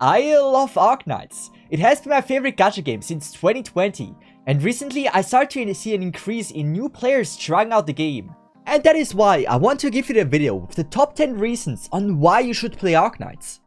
I love Arknights. It has been my favorite gacha game since 2020, and recently I started to see an increase in new players trying out the game. And that is why I want to give you the video with the top 10 reasons on why you should play Arknights.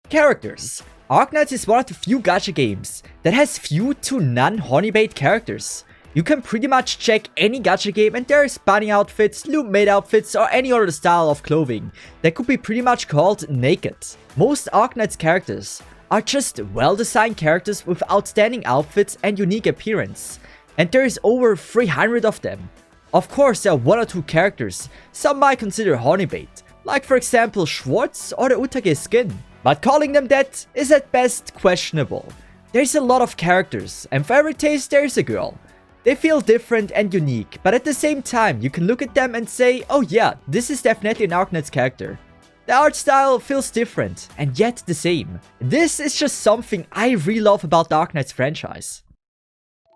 Characters. Arknights is one of the few gacha games that has few to none honeybait characters. You can pretty much check any gacha game and there is bunny outfits, loot maid outfits or any other style of clothing that could be pretty much called naked. Most Arknights characters are just well-designed characters with outstanding outfits and unique appearance, and there is over 300 of them. Of course, there are one or two characters some might consider honeybait, like for example Schwartz or the Utage skin, but calling them that is at best questionable. There's a lot of characters, and for every taste there is a girl. They feel different and unique, but at the same time you can look at them and say, oh yeah, this is definitely an Arknights character. The art style feels different, and yet the same. This is just something I really love about the Arknights franchise.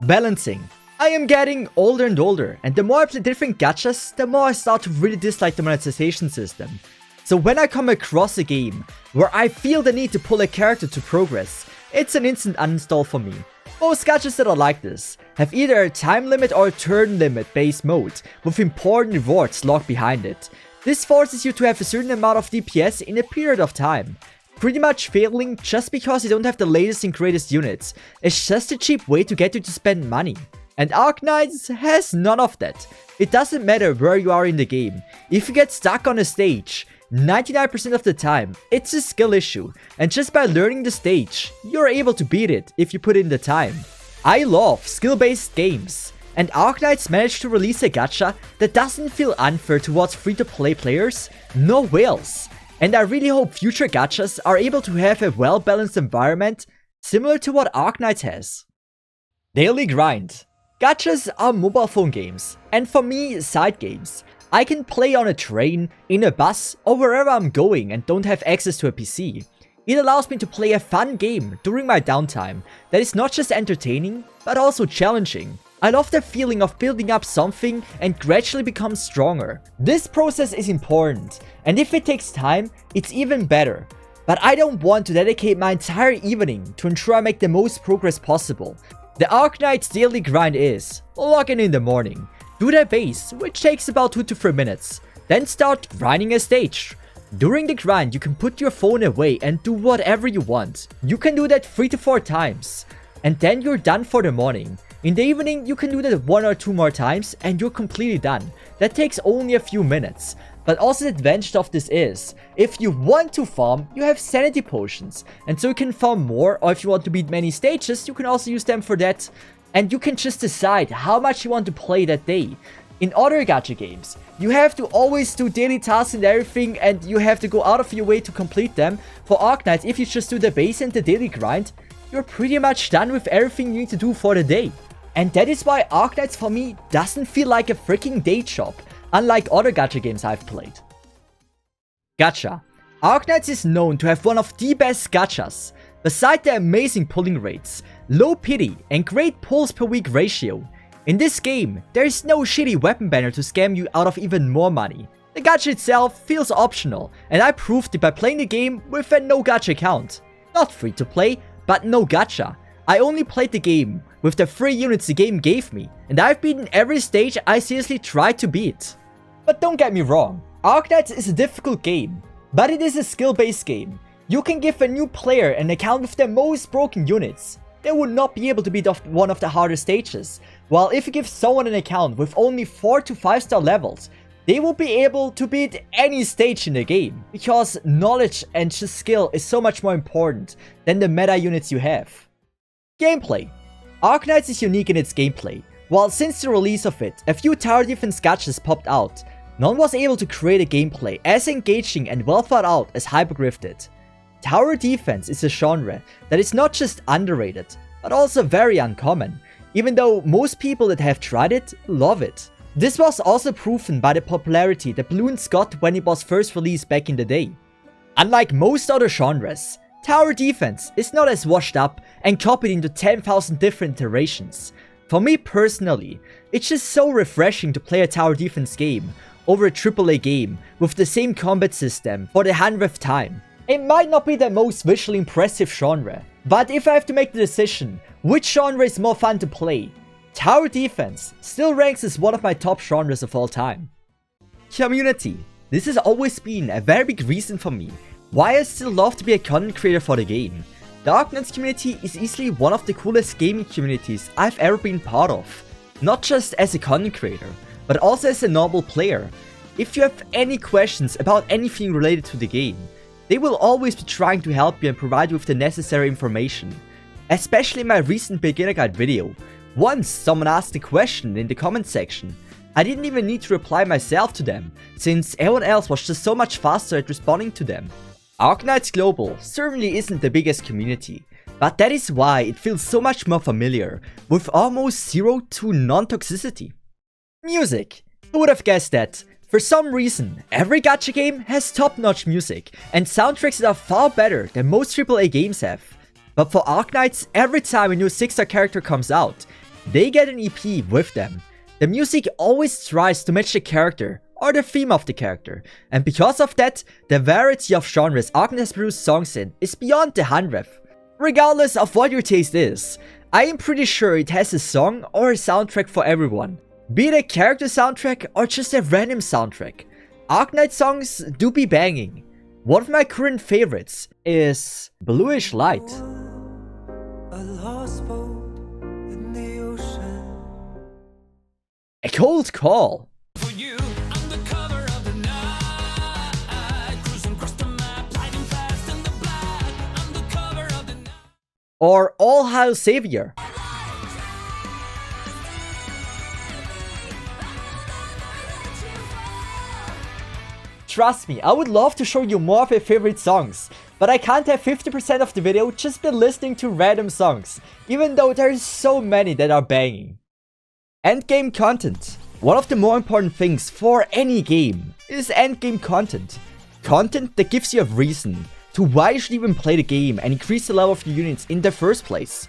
Balancing. I am getting older and older, and the more I play different gachas, the more I start to really dislike the monetization system. So when I come across a game where I feel the need to pull a character to progress, it's an instant uninstall for me. Most gachas that are like this have either a time limit or a turn limit based mode with important rewards locked behind it. This forces you to have a certain amount of DPS in a period of time. Pretty much failing just because you don't have the latest and greatest units. It's just a cheap way to get you to spend money. And Arknights has none of that. It doesn't matter where you are in the game. If you get stuck on a stage, 99% of the time, it's a skill issue, and just by learning the stage, you're able to beat it if you put in the time. I love skill-based games, and Arknights managed to release a gacha that doesn't feel unfair towards free-to-play players, no whales. And I really hope future gachas are able to have a well-balanced environment similar to what Arknights has. Daily grind. Gachas are mobile phone games, and for me, side games. I can play on a train, in a bus, or wherever I'm going and don't have access to a PC. It allows me to play a fun game during my downtime that is not just entertaining, but also challenging. I love the feeling of building up something and gradually become stronger. This process is important, and if it takes time, it's even better. But I don't want to dedicate my entire evening to ensure I make the most progress possible. The Arknights daily grind is: log in the morning, do their base, which takes about 2 to 3 minutes, then start grinding a stage. During the grind, you can put your phone away and do whatever you want. You can do that 3 to 4 times, and then you're done for the morning. In the evening, you can do that 1 or 2 more times and you're completely done. That takes only a few minutes. But also the advantage of this is, if you want to farm, you have sanity potions, and so you can farm more, or if you want to beat many stages, you can also use them for that. And you can just decide how much you want to play that day. In other gacha games, you have to always do daily tasks and everything, and you have to go out of your way to complete them. For Arknights, if you just do the base and the daily grind, you're pretty much done with everything you need to do for the day. And that is why Arknights for me doesn't feel like a freaking day job, unlike other gacha games I've played. Gacha. Arknights is known to have one of the best gachas. Beside the amazing pulling rates, low pity and great pulls per week ratio, in this game, there is no shitty weapon banner to scam you out of even more money. The gacha itself feels optional, and I proved it by playing the game with a no gacha account. Not free to play, but no gacha. I only played the game with the free units the game gave me, and I've beaten every stage I seriously tried to beat. But don't get me wrong, Arknights is a difficult game, but it is a skill-based game. You can give a new player an account with the most broken units. They would not be able to beat one of the harder stages, while if you give someone an account with only 4 to 5 star levels, they will be able to beat any stage in the game, because knowledge and just skill is so much more important than the meta units you have. Gameplay. Arknights is unique in its gameplay. While since the release of it, a few tower defense gachas popped out, none was able to create a gameplay as engaging and well thought out as Hypergriff did. Tower defense is a genre that is not just underrated, but also very uncommon, even though most people that have tried it love it. This was also proven by the popularity that Bloons got when it was first released back in the day. Unlike most other genres, tower defense is not as washed up and copied into 10,000 different iterations. For me personally, it's just so refreshing to play a tower defense game over a AAA game with the same combat system for the 100th time. It might not be the most visually impressive genre, but if I have to make the decision, which genre is more fun to play, tower defense still ranks as one of my top genres of all time. Community. This has always been a very big reason for me why I still love to be a content creator for the game. The Arknights community is easily one of the coolest gaming communities I've ever been part of. Not just as a content creator, but also as a normal player. If you have any questions about anything related to the game, they will always be trying to help you and provide you with the necessary information. Especially in my recent beginner guide video. Once someone asked a question in the comment section, I didn't even need to reply myself to them, since everyone else was just so much faster at responding to them. Arknights Global certainly isn't the biggest community, but that is why it feels so much more familiar, with almost zero to non-toxicity. Music. Who would have guessed that? For some reason, every gacha game has top-notch music, and soundtracks that are far better than most AAA games have. But for Arknights, every time a new 6-star character comes out, they get an EP with them. The music always tries to match the character, or the theme of the character, and because of that, the variety of genres Arknights has produced songs in is beyond the 100th. Regardless of what your taste is, I am pretty sure it has a song or a soundtrack for everyone. Be it a character soundtrack or just a random soundtrack. Arknight songs do be banging. One of my current favorites is Bluish Light. A Cold Call. Or All Hail Savior. Trust me, I would love to show you more of my favorite songs, but I can't have 50% of the video just been listening to random songs, even though there's so many that are banging. Endgame Content. One of the more important things for any game is endgame content. Content that gives you a reason to why you should even play the game and increase the level of your units in the first place.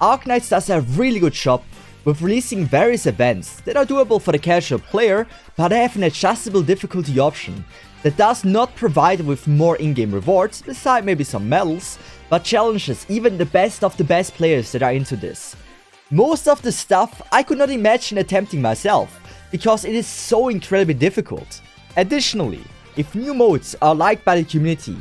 Arknights does a really good job with releasing various events that are doable for the casual player, but have an adjustable difficulty option that does not provide with more in-game rewards, beside maybe some medals, but challenges even the best of the best players that are into this. Most of the stuff I could not imagine attempting myself, because it is so incredibly difficult. Additionally, if new modes are liked by the community,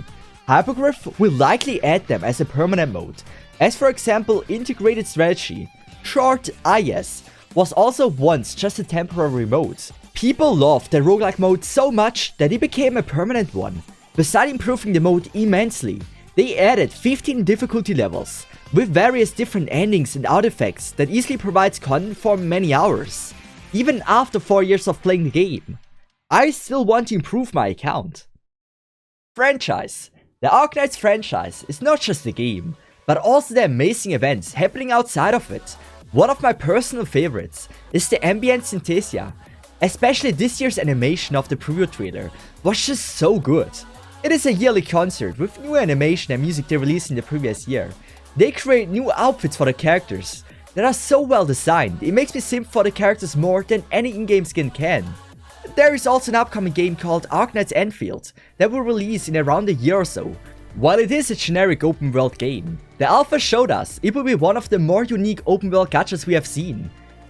Hypogryph will likely add them as a permanent mode, as for example Integrated Strategy, short IS, was also once just a temporary mode. People loved the roguelike mode so much that it became a permanent one. Besides improving the mode immensely, they added 15 difficulty levels, with various different endings and artifacts that easily provides content for many hours. Even after 4 years of playing the game, I still want to improve my account. Franchise. The Arknights franchise is not just the game, but also the amazing events happening outside of it. One of my personal favorites is the ambient Synthesia. Especially this year's animation of the preview trailer was just so good. It is a yearly concert with new animation and music they released in the previous year. They create new outfits for the characters that are so well designed, it makes me simp for the characters more than any in-game skin can. There is also an upcoming game called Arknights Enfield that will release in around a year or so. While it is a generic open world game, the alpha showed us it will be one of the more unique open world gachas we have seen.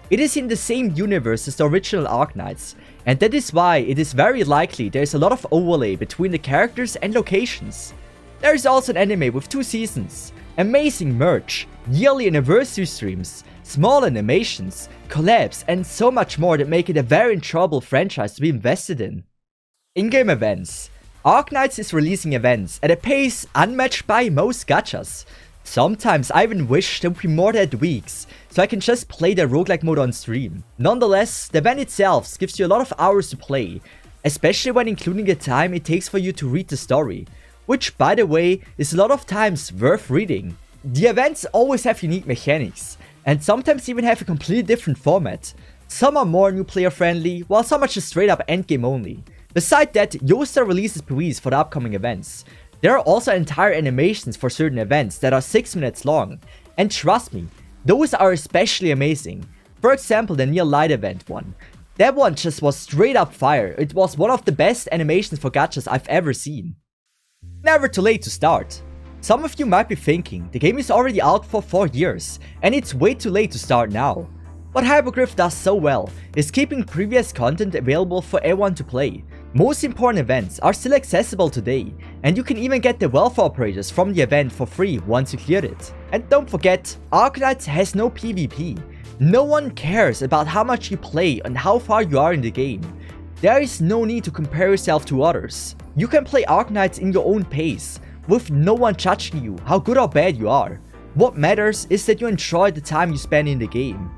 It is in the same universe as the original Arknights, and that is why it is very likely there is a lot of overlay between the characters and locations. There is also an anime with 2 seasons, amazing merch, yearly anniversary streams, small animations, collabs, and so much more that make it a very enjoyable franchise to be invested in. In-game events. Arknights is releasing events at a pace unmatched by most gachas. Sometimes I even wish there would be more than weeks, so I can just play the roguelike mode on stream. Nonetheless, the event itself gives you a lot of hours to play, especially when including the time it takes for you to read the story, which by the way is a lot of times worth reading. The events always have unique mechanics, and sometimes even have a completely different format. Some are more new player friendly, while some are just straight up endgame only. Beside that, Yosta releases PoEs for the upcoming events. There are also entire animations for certain events that are 6 minutes long, and trust me, those are especially amazing. For example, the Near Light event one. That one just was straight up fire. It was one of the best animations for gachas I've ever seen. Never too late to start. Some of you might be thinking the game is already out for 4 years and it's way too late to start now. What Hypogryph does so well is keeping previous content available for everyone to play. Most important events are still accessible today, and you can even get the welfare operators from the event for free once you cleared it. And don't forget, Arknights has no PvP. No one cares about how much you play and how far you are in the game. There is no need to compare yourself to others. You can play Arknights in your own pace, with no one judging you how good or bad you are. What matters is that you enjoy the time you spend in the game.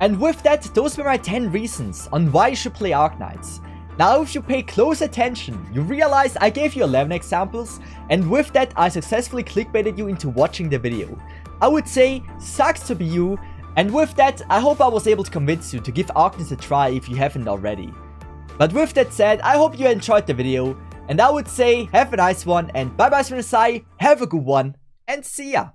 And with that, those were my 10 reasons on why you should play Arknights. Now if you pay close attention, you realize I gave you 11 examples, and with that I successfully clickbaited you into watching the video. I would say, sucks to be you, and with that I hope I was able to convince you to give Arknights a try if you haven't already. But with that said, I hope you enjoyed the video, and I would say have a nice one, and bye bye from the side, have a good one, and see ya!